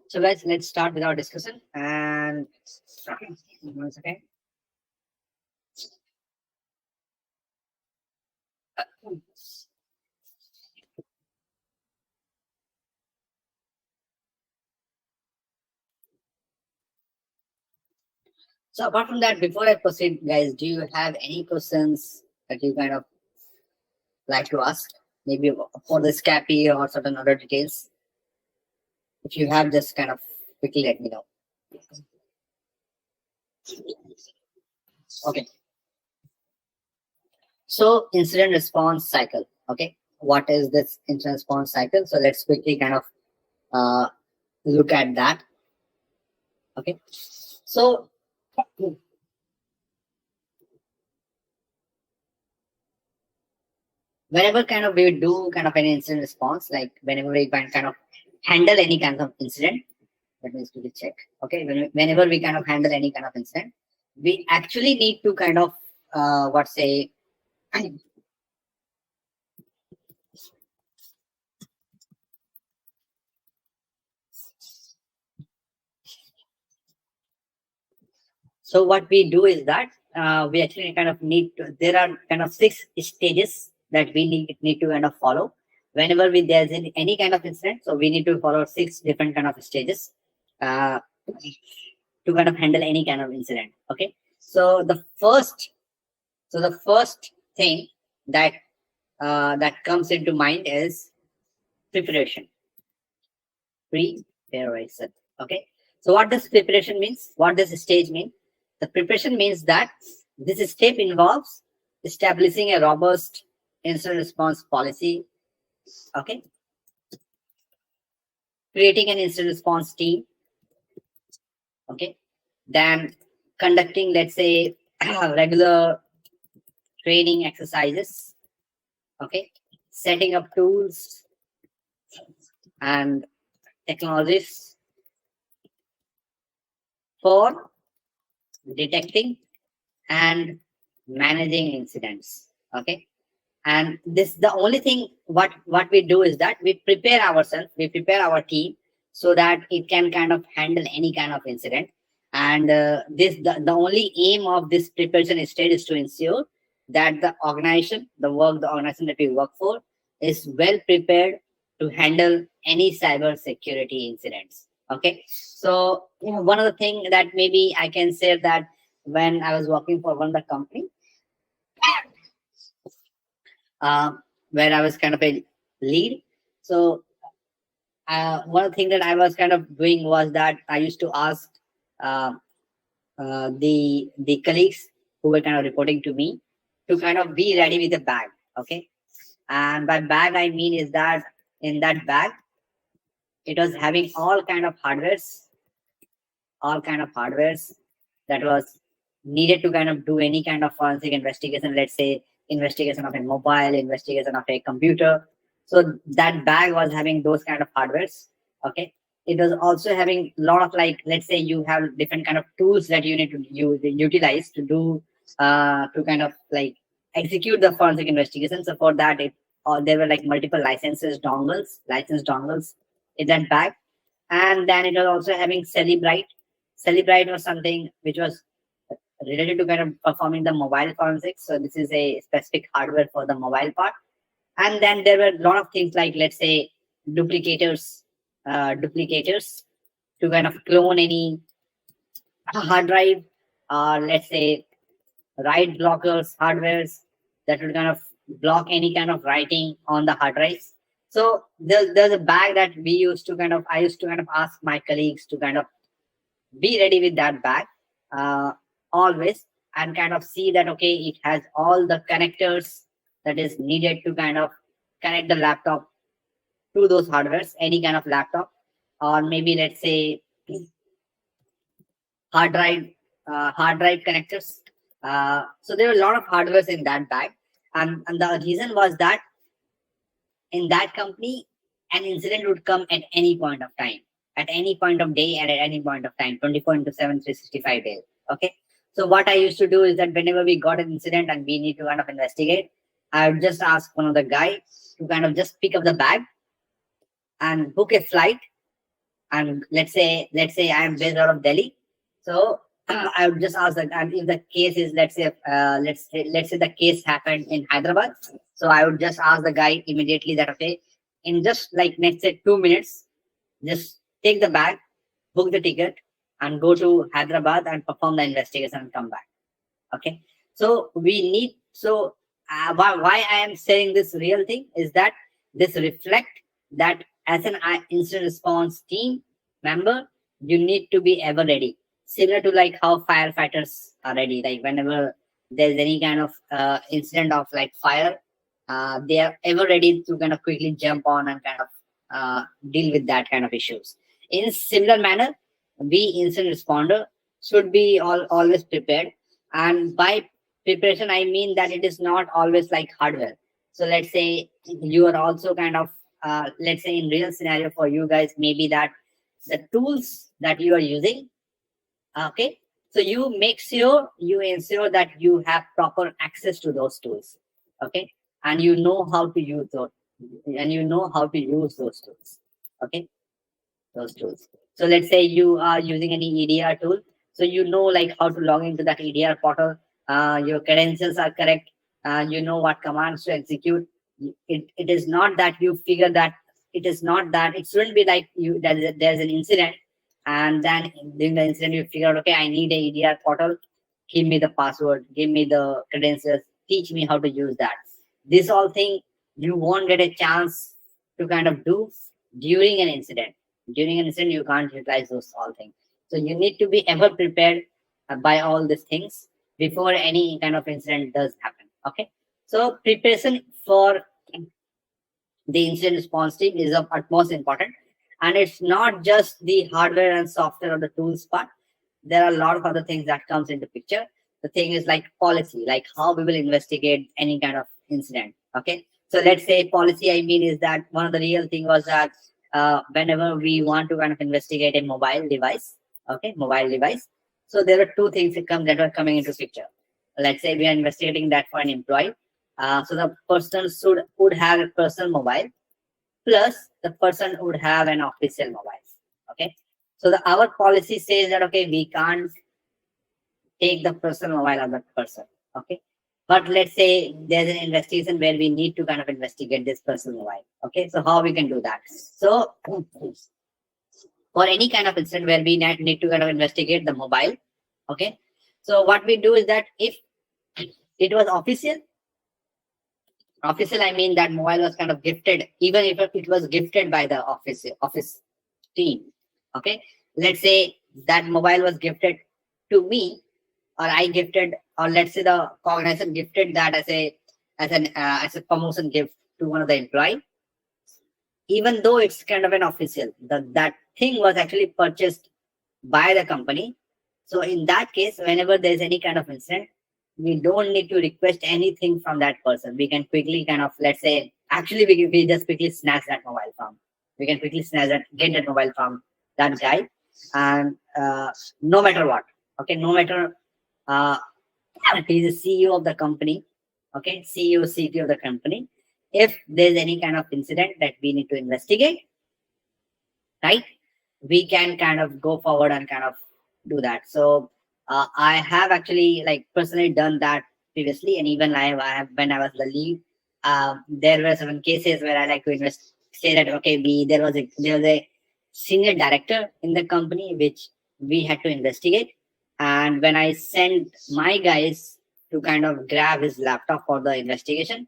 So guys, let's start with our discussion and one second. So apart from that, before I proceed, guys, do you have any questions that you kind of like to ask? Maybe for the SCAPI or certain other details. If you have, just kind of quickly let me know. Okay. So incident response cycle. Okay. What is this incident response cycle? So let's quickly kind of uh, look at that. Okay. So whenever kind of we do kind of any incident response, like whenever we kind of handle any kind of incident, let me quickly check. Okay, whenever we kind of handle any kind of incident, we actually need to kind of what say. So what we do is that we actually kind of need to, there are kind of 6 stages that we need to kind of follow whenever there's any kind of incident. So we need to follow 6 different kind of stages uh, to kind of handle any kind of incident. Okay. So the first thing that that comes into mind is preparation. Preparation. Okay. So what does preparation means? What does stage mean? The preparation means that this step involves establishing a robust incident response policy. Okay. Creating an incident response team. Okay. Then conducting, let's say, regular training exercises. Okay. Setting up tools and technologies for detecting and managing incidents. Okay. And this the only thing what we do is that we prepare ourselves, we prepare our team so that it can kind of handle any kind of incident. And the only aim of this preparation stage is to ensure that the organization that we work for is well prepared to handle any cyber security incidents. Okay. So one of the things that maybe I can say that when I was working for one of the company, uh, where I was kind of a lead. So one thing that I was kind of doing was that I used to ask uh, the colleagues who were kind of reporting to me to kind of be ready with a bag. Okay, and by bag I mean is that in that bag it was having all kind of hardwares that was needed to kind of do any kind of forensic investigation. Let's say investigation of a mobile, investigation of a computer. So that bag was having those kind of hardwares. Okay. It was also having a lot of, like, let's say you have different kind of tools that you need to utilize to do to kind of like execute the forensic investigation. So for that, there were like multiple license dongles in that bag. And then it was also having Celebrite was something which was related to kind of performing the mobile forensics. So this is a specific hardware for the mobile part. And then there were a lot of things like, let's say, duplicators to kind of clone any hard drive, or let's say write blockers, hardwares that would kind of block any kind of writing on the hard drives. So there's a bag that I used to kind of ask my colleagues to kind of be ready with that bag uh, always, and kind of see that okay, it has all the connectors that is needed to kind of connect the laptop to those hardwares, any kind of laptop, or maybe let's say hard drive hard drive connectors. So there were a lot of hardwares in that bag, and the reason was that in that company an incident would come at any point of time, at any point of day, and at any point of time, 24 into 7, 365 days. Okay. So what I used to do is that whenever we got an incident and we need to kind of investigate, I would just ask one of the guys to kind of just pick up the bag and book a flight and let's say I am based out of Delhi. So I would just ask that, and if the case is, let's say the case happened in Hyderabad. So I would just ask the guy immediately that, okay, in just like let's say 2 minutes, just take the bag, book the ticket, and go to Hyderabad and perform the investigation and come back. Okay, so we need, so why I am saying this real thing is that this reflect that as an incident response team member, you need to be ever ready, similar to like how firefighters are ready. Like whenever there's any kind of incident of like fire, they are ever ready to kind of quickly jump on and kind of deal with that kind of issues. In similar manner, we incident responder should be always prepared. And by preparation, I mean that it is not always like hardware. So let's say you are also kind of, let's say in real scenario for you guys, maybe that the tools that you are using, okay, so you make sure you ensure that you have proper access to those tools, okay, and you know how to use those, and you know how to use those tools, okay, those tools. So let's say you are using any EDR tool. So you know like how to log into that EDR portal. Your credentials are correct. You know what commands to execute. It is not that you figure that, it is not that, it shouldn't be like you there's an incident, and then during the incident you figure out, okay, I need a EDR portal. Give me the password, give me the credentials, teach me how to use that. This all thing you won't get a chance to kind of do during an incident. During an incident, you can't utilize those all things. So you need to be ever prepared by all these things before any kind of incident does happen. Okay. So preparation for the incident response team is of utmost important. And it's not just the hardware and software or the tools part. There are a lot of other things that comes into picture. The thing is like policy, like how we will investigate any kind of incident. Okay. So let's say policy, I mean, is that one of the real thing was that whenever we want to kind of investigate a mobile device, okay, mobile device. So there are two things that are coming into picture. Let's say we are investigating that for an employee. So the person would have a personal mobile, plus the person would have an official mobile. Okay. So our policy says that, okay, we can't take the personal mobile of that person. Okay. But let's say there's an investigation where we need to kind of investigate this personal mobile. Okay. So how we can do that? So for any kind of incident where we need to kind of investigate the mobile. Okay. So what we do is that if it was official, I mean that mobile was kind of gifted, even if it was gifted by the office team. Okay. Let's say that mobile was gifted to me, or I gifted, or let's say the organization gifted that as a promotion gift to one of the employee. Even though it's kind of an official, that thing was actually purchased by the company. So in that case, whenever there's any kind of incident, we don't need to request anything from that person. We can quickly kind of, let's say, actually we just quickly snatch that mobile from. We can quickly snatch that, get that mobile from that guy, and no matter what, okay, no matter he's the CEO of the company, okay, CEO, CTO of the company. If there's any kind of incident that we need to investigate, right, we can kind of go forward and kind of do that. So I have actually like personally done that previously, and even I have, when I was the lead, there were some cases where I like to say that, okay, there was a senior director in the company which we had to investigate, and when I sent my guys to kind of grab his laptop for the investigation,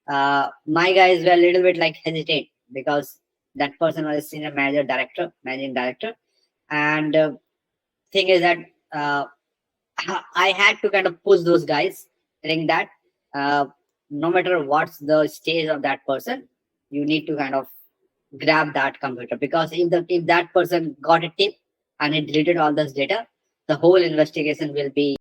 my guys were a little bit like hesitate, because that person was a senior managing director. And thing is that I had to kind of push those guys, saying that no matter what's the stage of that person, you need to kind of grab that computer, because if that person got a tip and it deleted all this data, the whole investigation will be